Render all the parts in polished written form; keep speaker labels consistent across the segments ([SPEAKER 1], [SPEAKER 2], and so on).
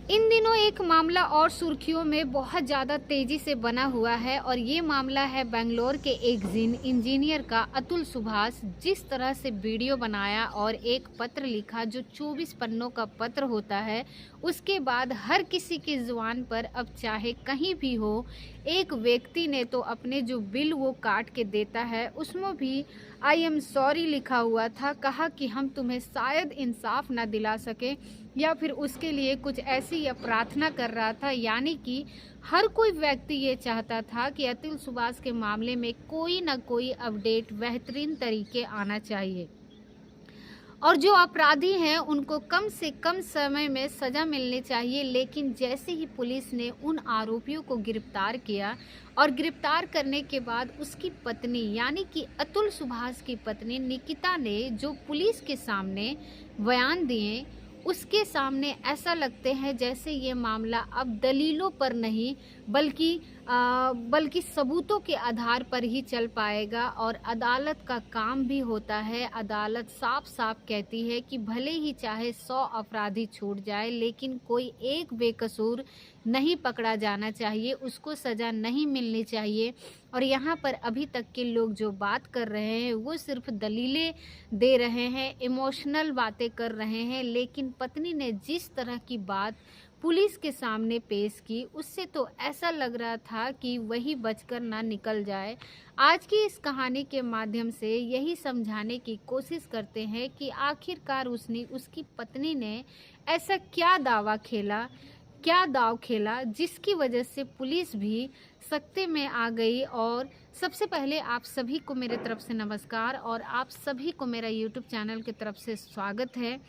[SPEAKER 1] इन दिनों एक मामला और सुर्खियों में बहुत ज़्यादा तेज़ी से बना हुआ है और ये मामला है बेंगलोर के एक इंजीनियर का अतुल सुभाष। जिस तरह से वीडियो बनाया और एक पत्र लिखा जो 24 पन्नों का पत्र होता है, उसके बाद हर किसी की ज़ुबान पर अब चाहे कहीं भी हो, एक व्यक्ति ने तो अपने जो बिल वो काट के देता है उसमें भी आई एम सॉरी लिखा हुआ था। कहा कि हम तुम्हें शायद इंसाफ ना दिला सके या फिर उसके लिए कुछ ऐसी या प्रार्थना कर रहा था। यानी कि हर कोई व्यक्ति ये चाहता था कि अतुल सुभाष के मामले में कोई ना कोई अपडेट बेहतरीन तरीके आना चाहिए और जो अपराधी हैं उनको कम से कम समय में सज़ा मिलनी चाहिए। लेकिन जैसे ही पुलिस ने उन आरोपियों को गिरफ्तार किया और गिरफ्तार करने के बाद उसकी पत्नी यानी कि अतुल सुभाष की पत्नी निकिता ने जो पुलिस के सामने बयान दिए, उसके सामने ऐसा लगते हैं जैसे ये मामला अब दलीलों पर नहीं बल्कि सबूतों के आधार पर ही चल पाएगा। और अदालत का काम भी होता है। अदालत साफ साफ कहती है कि भले ही चाहे 100 अपराधी छूट जाए, लेकिन कोई एक बेकसूर नहीं पकड़ा जाना चाहिए, उसको सज़ा नहीं मिलनी चाहिए। और यहाँ पर अभी तक के लोग जो बात कर रहे हैं वो सिर्फ दलीलें दे रहे हैं, इमोशनल बातें कर रहे हैं। लेकिन पत्नी ने जिस तरह की बात पुलिस के सामने पेश की, उससे तो ऐसा लग रहा था कि वही बचकर ना निकल जाए। आज की इस कहानी के माध्यम से यही समझाने की कोशिश करते हैं कि आखिरकार उसकी पत्नी ने ऐसा क्या दाव खेला जिसकी वजह से पुलिस भी सख्ते में आ गई। और सबसे पहले आप सभी को मेरे तरफ से नमस्कार और आप सभी को मेरा यूट्यूब चैनल की तरफ से स्वागत है।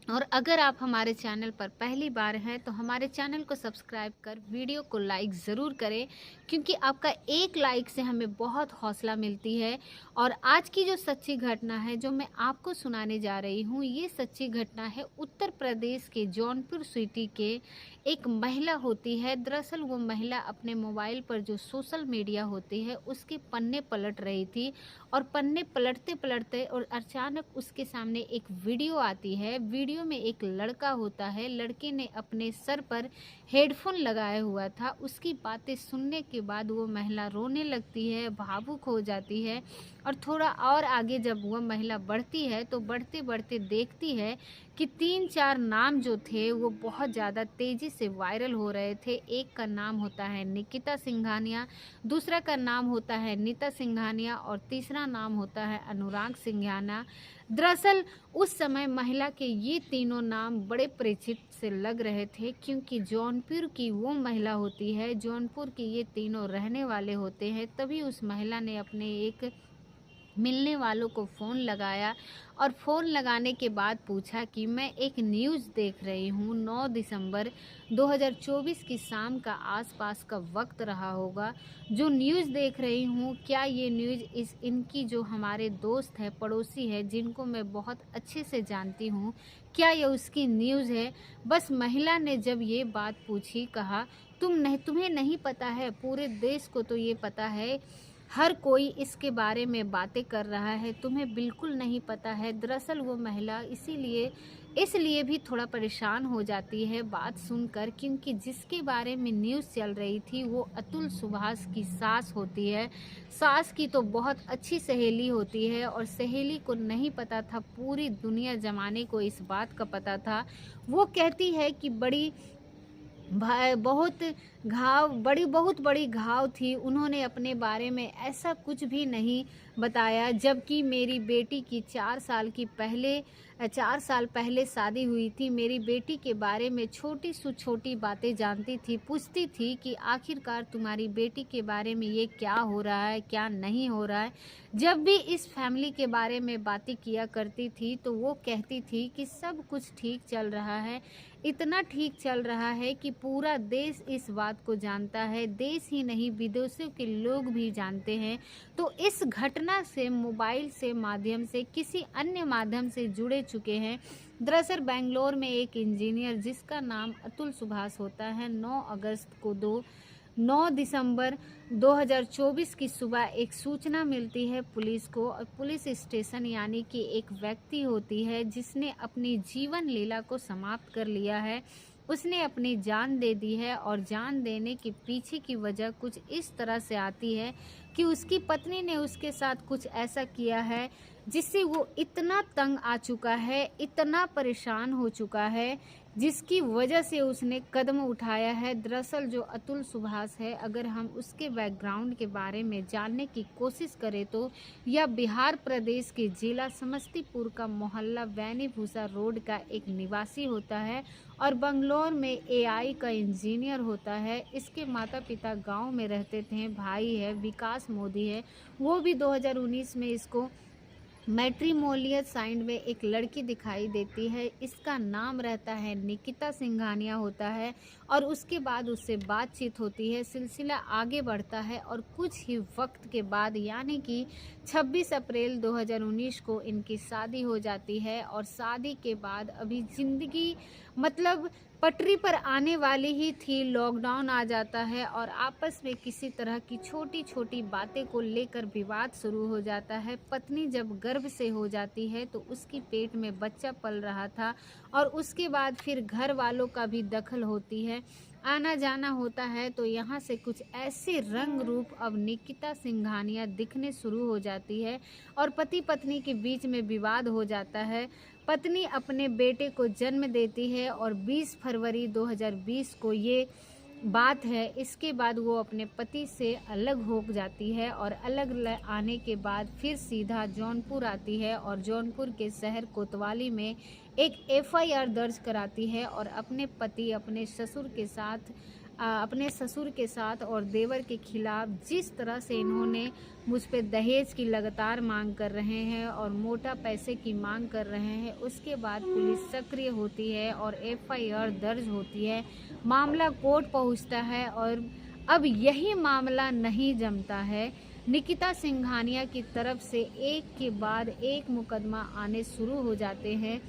[SPEAKER 1] और अगर आप हमारे चैनल पर पहली बार हैं तो हमारे चैनल को सब्सक्राइब कर वीडियो को लाइक ज़रूर करें, क्योंकि आपका एक लाइक से हमें बहुत हौसला मिलती है। और आज की जो सच्ची घटना है जो मैं आपको सुनाने जा रही हूँ, ये सच्ची घटना है उत्तर प्रदेश के जौनपुर सिटी के एक महिला होती है। दरअसल वो महिला अपने मोबाइल पर जो सोशल मीडिया होती है उसके पन्ने पलट रही थी और पन्ने पलटते पलटते और अचानक उसके सामने एक वीडियो आती है। वीडियो में एक लड़का होता है, लड़के ने अपने सर पर हेडफोन लगाया हुआ था। उसकी बातें सुनने के बाद वो महिला रोने लगती है, भावुक हो जाती है। और थोड़ा और आगे जब वह महिला बढ़ती है तो बढ़ते बढ़ते देखती है कि 3-4 नाम जो थे वो बहुत ज़्यादा तेज़ी से वायरल हो रहे थे। एक का नाम होता है निकिता सिंघानिया, दूसरा का नाम होता है नीता सिंघानिया और तीसरा नाम होता है अनुराग सिंघानिया। दरअसल उस समय महिला के ये तीनों नाम बड़े परिचित से लग रहे थे, क्योंकि जौनपुर की वो महिला होती है, जौनपुर की ये तीनों रहने वाले होते हैं। तभी उस महिला ने अपने एक मिलने वालों को फ़ोन लगाया और फ़ोन लगाने के बाद पूछा कि मैं एक न्यूज़ देख रही हूँ। 9 दिसंबर 2024 की शाम का आसपास का वक्त रहा होगा जो न्यूज़ देख रही हूँ। क्या ये न्यूज़ इनकी जो हमारे दोस्त है, पड़ोसी है, जिनको मैं बहुत अच्छे से जानती हूँ, क्या ये उसकी न्यूज़ है? बस महिला ने जब ये बात पूछी, कहा तुम्हें नहीं पता है, पूरे देश को तो ये पता है, हर कोई इसके बारे में बातें कर रहा है, तुम्हें बिल्कुल नहीं पता है। दरअसल वो महिला इसलिए भी थोड़ा परेशान हो जाती है बात सुनकर, क्योंकि जिसके बारे में न्यूज़ चल रही थी वो अतुल सुभाष की सास होती है। सास की तो बहुत अच्छी सहेली होती है और सहेली को नहीं पता था, पूरी दुनिया जमाने को इस बात का पता था। वो कहती है कि बहुत बड़ी घाव थी, उन्होंने अपने बारे में ऐसा कुछ भी नहीं बताया। जबकि मेरी बेटी की 4 साल पहले शादी हुई थी। मेरी बेटी के बारे में छोटी से छोटी बातें जानती थी, पूछती थी कि आखिरकार तुम्हारी बेटी के बारे में ये क्या हो रहा है, क्या नहीं हो रहा है। जब भी इस फैमिली के बारे में बातें किया करती थी तो वो कहती थी कि सब कुछ ठीक चल रहा है, इतना ठीक चल रहा है कि पूरा देश इस बात को जानता है, देश ही नहीं विदेशों के लोग भी जानते हैं। तो इस घटना से मोबाइल से माध्यम से किसी अन्य माध्यम से जुड़े चुके हैं। दरअसल बेंगलोर में एक इंजीनियर जिसका नाम अतुल सुभाष होता है, 9 दिसंबर 2024 की सुबह एक सूचना मिलती है पुलिस को। और पुलिस स्टेशन यानी कि एक व्यक्ति होती है जिसने अपनी जीवन लीला को समाप्त कर लिया है, उसने अपनी जान दे दी है और जान देने के पीछे की वजह कुछ इस तरह से आती है कि उसकी पत्नी ने उसके साथ कुछ ऐसा किया है जिससे वो इतना तंग आ चुका है, इतना परेशान हो चुका है, जिसकी वजह से उसने कदम उठाया है। दरअसल जो अतुल सुभाष है, अगर हम उसके बैकग्राउंड के बारे में जानने की कोशिश करें तो यह बिहार प्रदेश के जिला समस्तीपुर का मोहल्ला वैनीभूषा रोड का एक निवासी होता है और बंगलौर में एआई का इंजीनियर होता है। इसके माता पिता गांव में रहते थे, भाई है विकास मोदी है, वो भी 2019 में इसको मैट्रिमोनियल साइन में एक लड़की दिखाई देती है। इसका नाम रहता है निकिता सिंघानिया होता है और उसके बाद उससे बातचीत होती है, सिलसिला आगे बढ़ता है और कुछ ही वक्त के बाद यानी कि 26 अप्रैल 2019 को इनकी शादी हो जाती है। और शादी के बाद अभी ज़िंदगी मतलब पटरी पर आने वाली ही थी, लॉकडाउन आ जाता है और आपस में किसी तरह की छोटी छोटी बातें को लेकर विवाद शुरू हो जाता है। पत्नी जब गर्भ से हो जाती है तो उसकी पेट में बच्चा पल रहा था और उसके बाद फिर घर वालों का भी दखल होती है, आना जाना होता है। तो यहाँ से कुछ ऐसे रंग रूप अब निकिता सिंघानिया दिखने शुरू हो जाती है और पति पत्नी के बीच में विवाद हो जाता है। पत्नी अपने बेटे को जन्म देती है और 20 फरवरी 2020 को ये बात है। इसके बाद वो अपने पति से अलग हो जाती है और अलग आने के बाद फिर सीधा जौनपुर आती है और जौनपुर के शहर कोतवाली में एक एफआईआर दर्ज कराती है और अपने पति अपने ससुर के साथ और देवर के खिलाफ जिस तरह से इन्होंने मुझ पे दहेज की लगातार मांग कर रहे हैं और मोटा पैसे की मांग कर रहे हैं, उसके बाद पुलिस सक्रिय होती है और एफआईआर दर्ज होती है। मामला कोर्ट पहुंचता है और अब यही मामला नहीं जमता है। निकिता सिंघानिया की तरफ से एक के बाद एक मुकदमा आने शुरू हो जाते हैं।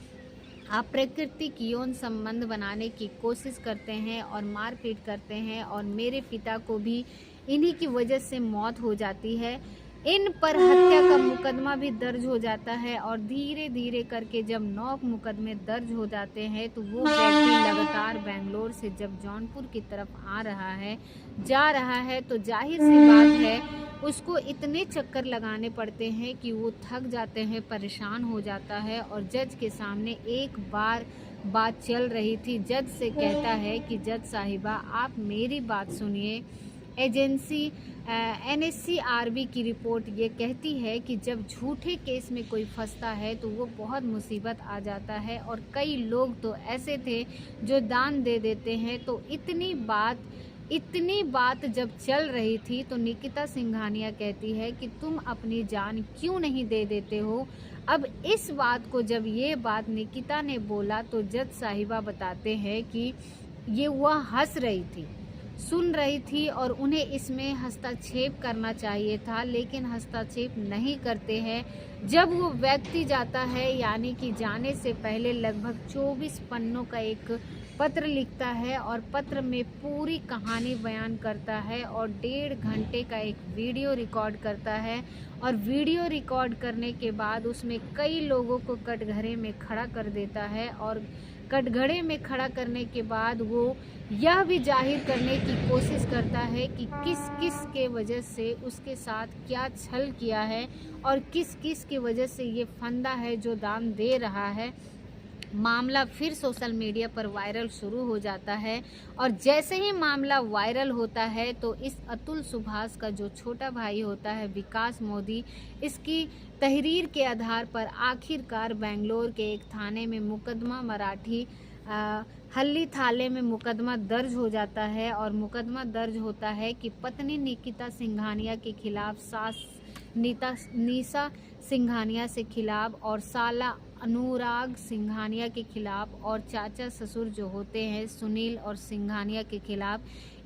[SPEAKER 1] अप्राकृतिक यौन संबंध बनाने की कोशिश करते हैं और मारपीट करते हैं और मेरे पिता को भी इन्हीं की वजह से मौत हो जाती है। इन पर हत्या का मुकदमा भी दर्ज हो जाता है और धीरे धीरे करके जब 9 मुकदमे दर्ज हो जाते हैं तो वो व्यक्ति लगातार बेंगलोर से जब जौनपुर की तरफ जा रहा है तो जाहिर सी बात है उसको इतने चक्कर लगाने पड़ते हैं कि वो थक जाते हैं, परेशान हो जाता है और जज के सामने एक बार बात चल रही थी। जज से कहता है कि जज साहिबा आप मेरी बात सुनिए। एजेंसी एनएससीआरबी की रिपोर्ट ये कहती है कि जब झूठे केस में कोई फंसता है तो वो बहुत मुसीबत आ जाता है और कई लोग तो ऐसे थे जो दान दे देते हैं। तो इतनी बात जब चल रही थी तो निकिता सिंघानिया कहती है कि तुम अपनी जान क्यों नहीं दे देते हो। अब इस बात को जब ये बात निकिता ने बोला तो जज साहिबा बताते हैं कि ये वह हंस रही थी, सुन रही थी और उन्हें इसमें हस्तक्षेप करना चाहिए था, लेकिन हस्तक्षेप नहीं करते हैं। जब वो व्यक्ति जाता है यानी कि जाने से पहले लगभग 24 पन्नों का एक पत्र लिखता है और पत्र में पूरी कहानी बयान करता है और 1.5 घंटे का एक वीडियो रिकॉर्ड करता है और वीडियो रिकॉर्ड करने के बाद उसमें कई लोगों को कटघरे में खड़ा कर देता है और कटघरे में खड़ा करने के बाद वो यह भी जाहिर करने की कोशिश करता है कि किस किस के वजह से उसके साथ क्या छल किया है और किस किस की वजह से ये फंदा है जो दान दे रहा है। मामला फिर सोशल मीडिया पर वायरल शुरू हो जाता है और जैसे ही मामला वायरल होता है तो इस अतुल सुभाष का जो छोटा भाई होता है विकास मोदी, इसकी तहरीर के आधार पर आखिरकार बेंगलोर के एक थाने में मुकदमा मराठी हल्ली थाने में मुकदमा दर्ज हो जाता है और मुकदमा दर्ज होता है कि पत्नी निकिता सिंघानिया के खिलाफ सास निशा सिंघानिया से खिलाफ और साला अनुराग सिंघानिया के खिलाफ और चाचा ससुर जो होते हैं सुनील और सिंघानिया के खिलाफ।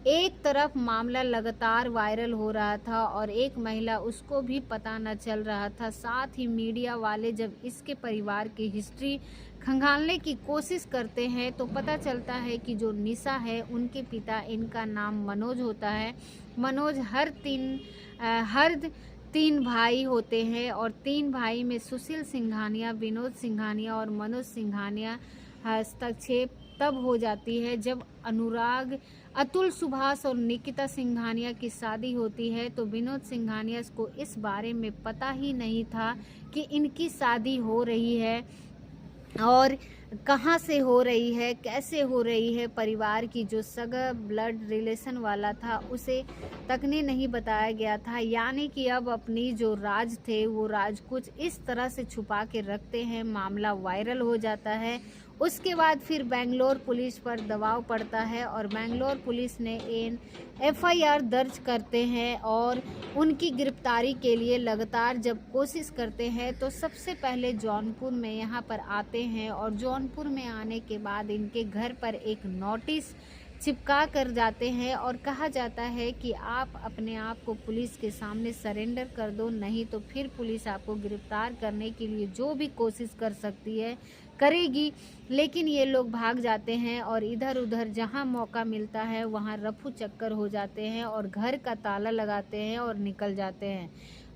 [SPEAKER 1] एक तरफ मामला लगातार वायरल हो रहा था और एक महिला उसको भी पता न चल रहा था। साथ ही मीडिया वाले जब इसके परिवार की हिस्ट्री खंगालने की कोशिश करते हैं तो पता चलता है कि जो निशा है उनके पिता, इनका नाम मनोज होता है। मनोज हर तीन भाई होते हैं और 3 भाई में सुशील सिंघानिया, विनोद सिंघानिया और मनोज सिंघानिया हस्तक्षेप तब हो जाती है जब अनुराग, अतुल सुभाष और निकिता सिंघानिया की शादी होती है। तो विनोद सिंघानिया को इस बारे में पता ही नहीं था कि इनकी शादी हो रही है और कहाँ से हो रही है, कैसे हो रही है। परिवार की जो सगा ब्लड रिलेशन वाला था उसे तक ने नहीं बताया गया था। यानी कि अब अपनी जो राज थे वो राज कुछ इस तरह से छुपा के रखते हैं, मामला वायरल हो जाता है। उसके बाद फिर बेंगलोर पुलिस पर दबाव पड़ता है और बेंगलोर पुलिस ने एफआईआर दर्ज करते हैं और उनकी गिरफ्तारी के लिए लगातार जब कोशिश करते हैं तो सबसे पहले जौनपुर में यहाँ पर आते हैं और जौनपुर में आने के बाद इनके घर पर एक नोटिस चिपका कर जाते हैं और कहा जाता है कि आप अपने आप को पुलिस के सामने सरेंडर कर दो, नहीं तो फिर पुलिस आपको गिरफ्तार करने के लिए जो भी कोशिश कर सकती है करेगी। लेकिन ये लोग भाग जाते हैं और इधर उधर जहां मौका मिलता है वहां रफू चक्कर हो जाते हैं और घर का ताला लगाते हैं और निकल जाते हैं।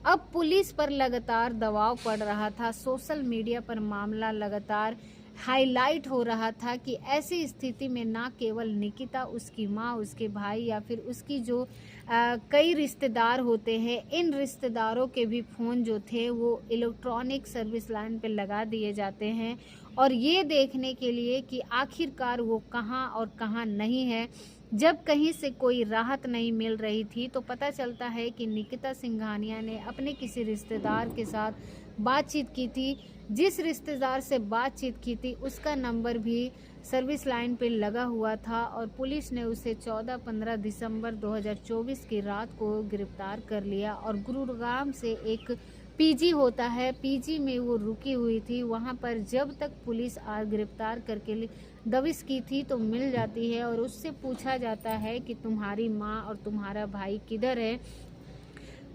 [SPEAKER 1] अब पुलिस पर लगातार दबाव पड़ रहा था, सोशल मीडिया पर मामला लगातार हाईलाइट हो रहा था कि ऐसी स्थिति में ना केवल निकिता, उसकी माँ, उसके भाई या फिर उसकी जो कई रिश्तेदार होते हैं, इन रिश्तेदारों के भी फ़ोन जो थे वो इलेक्ट्रॉनिक सर्विस लाइन पे लगा दिए जाते हैं और ये देखने के लिए कि आखिरकार वो कहाँ और कहाँ नहीं है। जब कहीं से कोई राहत नहीं मिल रही थी तो पता चलता है कि निकिता सिंघानिया ने अपने किसी रिश्तेदार के साथ बातचीत की थी। जिस रिश्तेदार से बातचीत की थी उसका नंबर भी सर्विस लाइन पे लगा हुआ था और पुलिस ने उसे 14-15 दिसंबर 2024 की रात को गिरफ्तार कर लिया और गुरुग्राम से एक पीजी होता है, पीजी में वो रुकी हुई थी। वहाँ पर जब तक पुलिस गिरफ्तार करके दबिश की थी तो मिल जाती है और उससे पूछा जाता है कि तुम्हारी माँ और तुम्हारा भाई किधर है।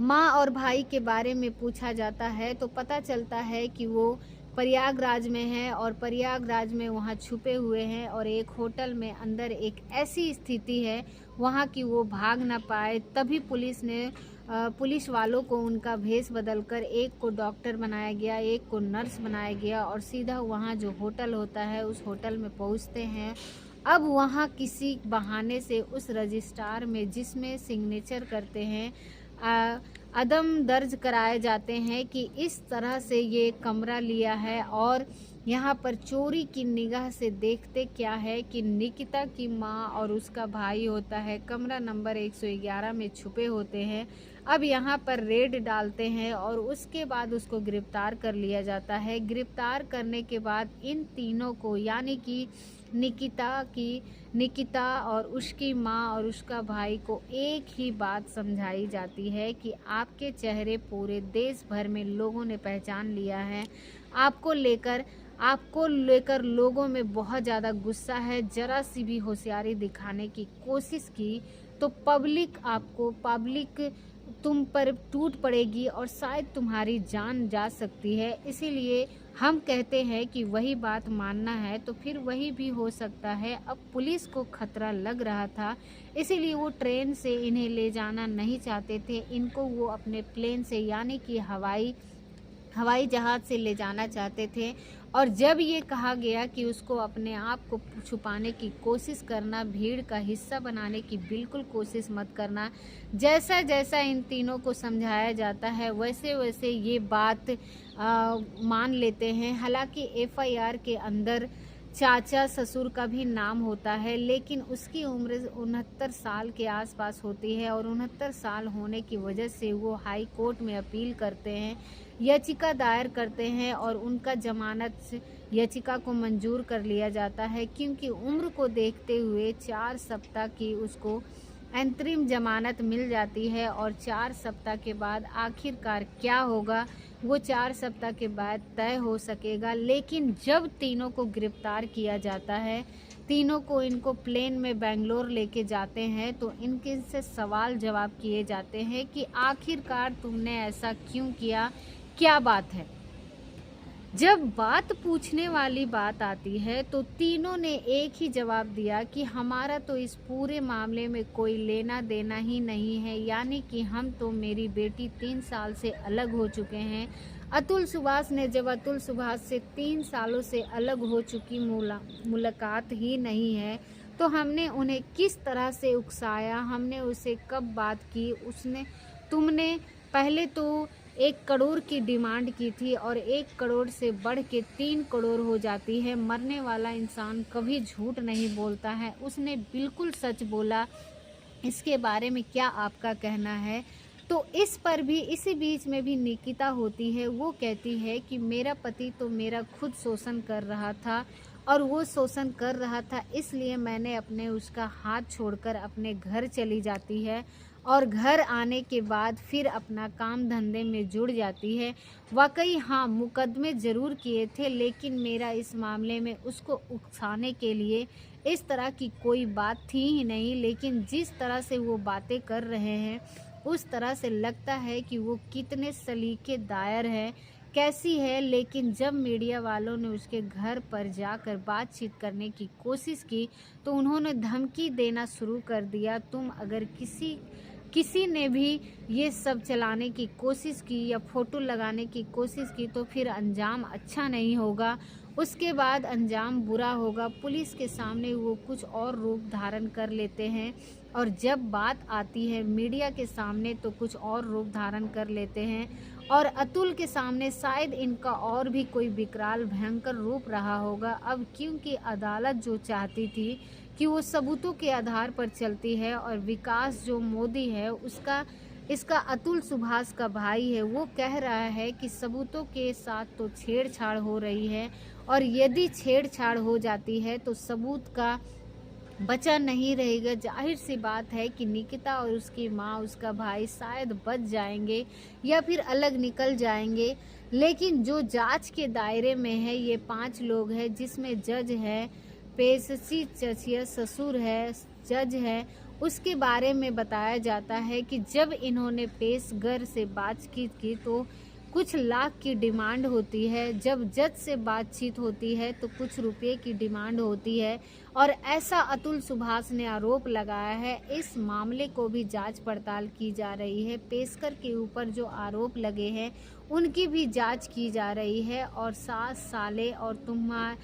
[SPEAKER 1] माँ और भाई के बारे में पूछा जाता है तो पता चलता है कि वो प्रयागराज में है और प्रयागराज में वहाँ छुपे हुए हैं और एक होटल में अंदर एक ऐसी स्थिति है वहाँ की वो भाग ना पाए। तभी पुलिस वालों को उनका भेष बदलकर एक को डॉक्टर बनाया गया, एक को नर्स बनाया गया और सीधा वहाँ जो होटल होता है उस होटल में पहुँचते हैं। अब वहाँ किसी बहाने से उस रजिस्ट्रार में जिसमें सिग्नेचर करते हैं अदम दर्ज कराए जाते हैं कि इस तरह से ये कमरा लिया है और यहाँ पर चोरी की निगाह से देखते क्या है कि निकिता की माँ और उसका भाई होता है कमरा नंबर 111 में छुपे होते हैं। अब यहाँ पर रेड डालते हैं और उसके बाद उसको गिरफ्तार कर लिया जाता है। गिरफ्तार करने के बाद इन तीनों को यानी कि निकिता और उसकी माँ और उसका भाई को एक ही बात समझाई जाती है कि आपके चेहरे पूरे देश भर में लोगों ने पहचान लिया है। आपको लेकर लोगों में बहुत ज़्यादा गुस्सा है। जरा सी भी होशियारी दिखाने की कोशिश की तो पब्लिक तुम पर टूट पड़ेगी और शायद तुम्हारी जान जा सकती है। इसीलिए हम कहते हैं कि वही बात मानना है तो फिर वही भी हो सकता है। अब पुलिस को खतरा लग रहा था, इसीलिए वो ट्रेन से इन्हें ले जाना नहीं चाहते थे। इनको वो अपने प्लेन से यानी कि हवाई जहाज़ से ले जाना चाहते थे। और जब ये कहा गया कि उसको अपने आप को छुपाने की कोशिश करना, भीड़ का हिस्सा बनाने की बिल्कुल कोशिश मत करना, जैसा जैसा इन तीनों को समझाया जाता है वैसे वैसे ये बात मान लेते हैं। हालांकि एफआईआर के अंदर चाचा ससुर का भी नाम होता है, लेकिन उसकी उम्र 69 साल के आसपास होती है और 69 साल होने की वजह से वो हाई कोर्ट में अपील करते हैं, याचिका दायर करते हैं और उनका जमानत याचिका को मंजूर कर लिया जाता है। क्योंकि उम्र को देखते हुए 4 सप्ताह की उसको अंतरिम जमानत मिल जाती है और 4 सप्ताह के बाद आखिरकार क्या होगा वो 4 सप्ताह के बाद तय हो सकेगा। लेकिन जब तीनों को गिरफ्तार किया जाता है, तीनों को इनको प्लेन में बेंगलोर लेके जाते हैं तो इनके से सवाल जवाब किए जाते हैं कि आखिरकार तुमने ऐसा क्यों किया, क्या बात है। जब बात पूछने वाली बात आती है तो तीनों ने एक ही जवाब दिया कि हमारा तो इस पूरे मामले में कोई लेना देना ही नहीं है। यानी कि हम तो मेरी बेटी 3 साल से अलग हो चुके हैं, अतुल सुभाष ने जब अतुल सुभाष से 3 सालों से अलग हो चुकी मुलाकात ही नहीं है, तो हमने उन्हें किस तरह से उकसाया, हमने उसे कब बात की। तुमने पहले तो 1 करोड़ की डिमांड की थी और 1 करोड़ से बढ़ के 3 करोड़ हो जाती है। मरने वाला इंसान कभी झूठ नहीं बोलता है, उसने बिल्कुल सच बोला। इसके बारे में क्या आपका कहना है? तो इस पर भी इसी बीच में भी निकिता होती है। वो कहती है कि मेरा पति तो मेरा खुद शोषण कर रहा था और वो शोषण कर रहा था, इसलिए मैंने उसका हाथ छोड़कर अपने घर चली जाती है और घर आने के बाद फिर अपना काम धंधे में जुड़ जाती है। वाकई हाँ, मुकदमे ज़रूर किए थे, लेकिन मेरा इस मामले में उसको उकसाने के लिए इस तरह की कोई बात थी ही नहीं। लेकिन जिस तरह से वो बातें कर रहे हैं, उस तरह से लगता है कि वो कितने सलीकेदार है, कैसी है। लेकिन जब मीडिया वालों ने उसके घर पर जाकर बातचीत करने की कोशिश की, तो उन्होंने धमकी देना शुरू कर दिया। तुम अगर किसी ने भी ये सब चलाने की कोशिश की या फोटो लगाने की कोशिश की, तो फिर अंजाम अच्छा नहीं होगा, उसके बाद अंजाम बुरा होगा। पुलिस के सामने वो कुछ और रूप धारण कर लेते हैं और जब बात आती है मीडिया के सामने तो कुछ और रूप धारण कर लेते हैं। और अतुल के सामने शायद इनका और भी कोई विकराल भयंकर रूप रहा होगा। अब क्योंकि अदालत जो चाहती थी कि वो सबूतों के आधार पर चलती है और विकास जो मोदी है इसका अतुल सुभाष का भाई है, वो कह रहा है कि सबूतों के साथ तो छेड़छाड़ हो रही है और यदि छेड़छाड़ हो जाती है तो सबूत का बचा नहीं रहेगा। जाहिर सी बात है कि निकिता और उसकी माँ, उसका भाई शायद बच जाएंगे या फिर अलग निकल जाएंगे। लेकिन जो जांच के दायरे में है ये 5 लोग हैं, जिसमें जज है, पेशसी चचिया ससुर है, जज है। उसके बारे में बताया जाता है कि जब इन्होंने पेशगर से बातचीत की तो कुछ लाख की डिमांड होती है, जब जज से बातचीत होती है तो कुछ रुपए की डिमांड होती है। और ऐसा अतुल सुभाष ने आरोप लगाया है। इस मामले को भी जांच पड़ताल की जा रही है। पेशकर के ऊपर जो आरोप लगे हैं उनकी भी जांच की जा रही है। और सास साले और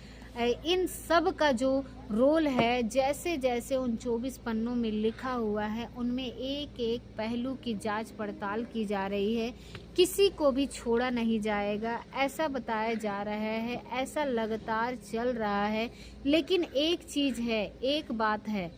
[SPEAKER 1] इन सब का जो रोल है, जैसे जैसे उन 24 पन्नों में लिखा हुआ है, उनमें एक एक पहलू की जांच पड़ताल की जा रही है। किसी को भी छोड़ा नहीं जाएगा, ऐसा बताया जा रहा है, ऐसा लगातार चल रहा है। लेकिन एक चीज़ है, एक बात है,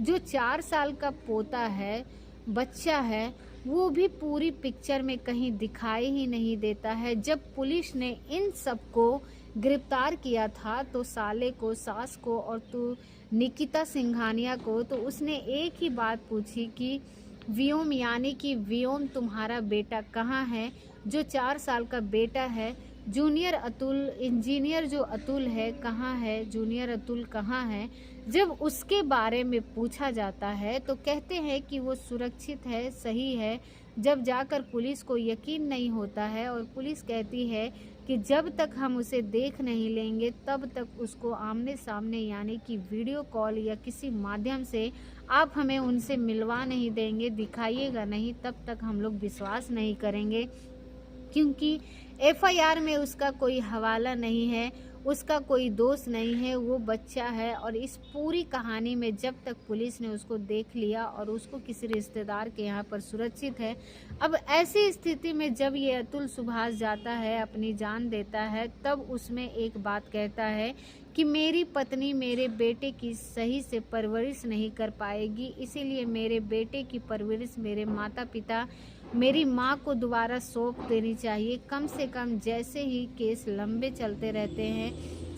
[SPEAKER 1] जो 4 साल का पोता है, बच्चा है, वो भी पूरी पिक्चर में कहीं दिखाई ही नहीं देता है। जब पुलिस ने इन सबको गिरफ्तार किया था तो साले को, सास को और निकिता सिंघानिया को, तो उसने एक ही बात पूछी कि व्योम, यानी कि व्योम तुम्हारा बेटा कहाँ है? जो 4 साल का बेटा है, जूनियर अतुल, इंजीनियर जो अतुल है कहाँ है? जूनियर अतुल कहाँ है? जब उसके बारे में पूछा जाता है तो कहते हैं कि वो सुरक्षित है, सही है। जब जाकर पुलिस को यकीन नहीं होता है और पुलिस कहती है कि जब तक हम उसे देख नहीं लेंगे तब तक उसको आमने सामने, यानी कि वीडियो कॉल या किसी माध्यम से आप हमें उनसे मिलवा नहीं देंगे, दिखाइएगा नहीं, तब तक हम लोग विश्वास नहीं करेंगे। क्योंकि एफआईआर में उसका कोई हवाला नहीं है, उसका कोई दोष नहीं है, वो बच्चा है। और इस पूरी कहानी में जब तक पुलिस ने उसको देख लिया और उसको किसी रिश्तेदार के यहाँ पर सुरक्षित है, अब ऐसी स्थिति में जब ये अतुल सुभाष जाता है, अपनी जान देता है, तब उसमें एक बात कहता है कि मेरी पत्नी मेरे बेटे की सही से परवरिश नहीं कर पाएगी, इसीलिए मेरे बेटे की परवरिश मेरे माता पिता, मेरी माँ को दोबारा सौंप देनी चाहिए। कम से कम जैसे ही केस लंबे चलते रहते हैं,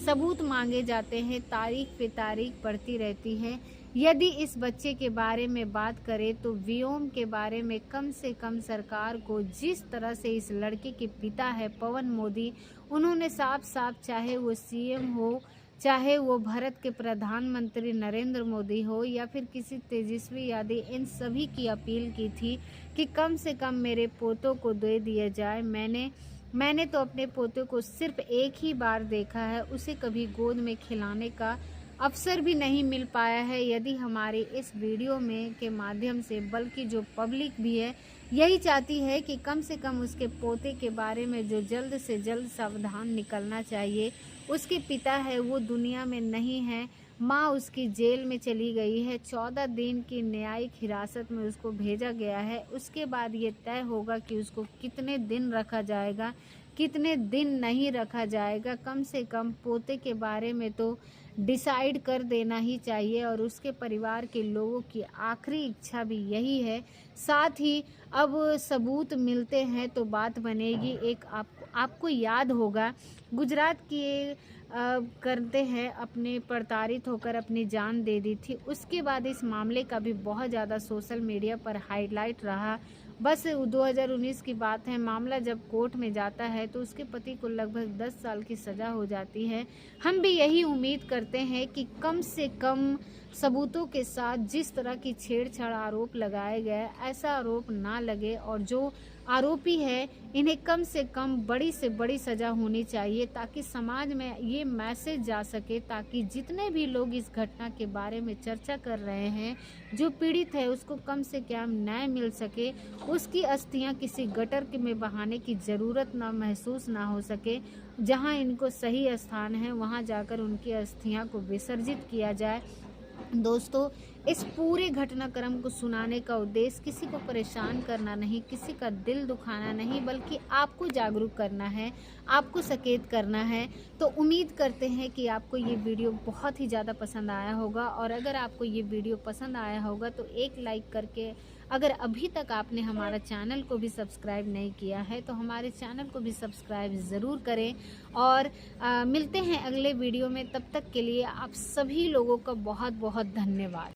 [SPEAKER 1] सबूत मांगे जाते हैं, तारीख पे तारीख पड़ती रहती है। यदि इस बच्चे के बारे में बात करें तो व्योम के बारे में कम से कम सरकार को, जिस तरह से इस लड़के के पिता है पवन मोदी, उन्होंने साफ साफ, चाहे वो सीएम हो, चाहे वो भारत के प्रधानमंत्री नरेंद्र मोदी हो या फिर किसी तेजस्वी यादव, इन सभी की अपील की थी कि कम से कम मेरे पोतों को दे दिया जाए। मैंने तो अपने पोते को सिर्फ एक ही बार देखा है, उसे कभी गोद में खिलाने का अवसर भी नहीं मिल पाया है। यदि हमारे इस वीडियो में के माध्यम से, बल्कि जो पब्लिक भी है यही चाहती है कि कम से कम उसके पोते के बारे में जो जल्द से जल्द सावधान निकलना चाहिए। उसके पिता है वो दुनिया में नहीं है, माँ उसकी जेल में चली गई है, 14 दिन की न्यायिक हिरासत में उसको भेजा गया है। उसके बाद ये तय होगा कि उसको कितने दिन रखा जाएगा, कितने दिन नहीं रखा जाएगा। कम से कम पोते के बारे में तो डिसाइड कर देना ही चाहिए, और उसके परिवार के लोगों की आखिरी इच्छा भी यही है। साथ ही अब सबूत मिलते हैं तो बात बनेगी। एक आपको याद होगा, गुजरात की करते हैं अपने प्रताड़ित होकर अपनी जान दे दी थी। उसके बाद इस मामले का भी बहुत ज़्यादा सोशल मीडिया पर हाईलाइट रहा। बस 2019 की बात है, मामला जब कोर्ट में जाता है तो उसके पति को लगभग 10 साल की सज़ा हो जाती है। हम भी यही उम्मीद करते हैं कि कम से कम सबूतों के साथ जिस तरह की छेड़छाड़ आरोप लगाए गए, ऐसा आरोप ना लगे, और जो आरोपी है इन्हें कम से कम बड़ी से बड़ी सज़ा होनी चाहिए, ताकि समाज में ये मैसेज जा सके, ताकि जितने भी लोग इस घटना के बारे में चर्चा कर रहे हैं, जो पीड़ित है उसको कम से कम न्याय मिल सके, उसकी अस्थियां किसी गटर में बहाने की ज़रूरत ना महसूस ना हो सके। जहां इनको सही स्थान है वहां जाकर उनकी अस्थियां को विसर्जित किया जाए। दोस्तों, इस पूरे घटनाक्रम को सुनाने का उद्देश्य किसी को परेशान करना नहीं, किसी का दिल दुखाना नहीं, बल्कि आपको जागरूक करना है, आपको सचेत करना है। तो उम्मीद करते हैं कि आपको ये वीडियो बहुत ही ज़्यादा पसंद आया होगा, और अगर आपको ये वीडियो पसंद आया होगा तो एक लाइक करके, अगर अभी तक आपने हमारा चैनल को भी सब्सक्राइब नहीं किया है तो हमारे चैनल को भी सब्सक्राइब ज़रूर करें। और मिलते हैं अगले वीडियो में, तब तक के लिए आप सभी लोगों का बहुत बहुत धन्यवाद।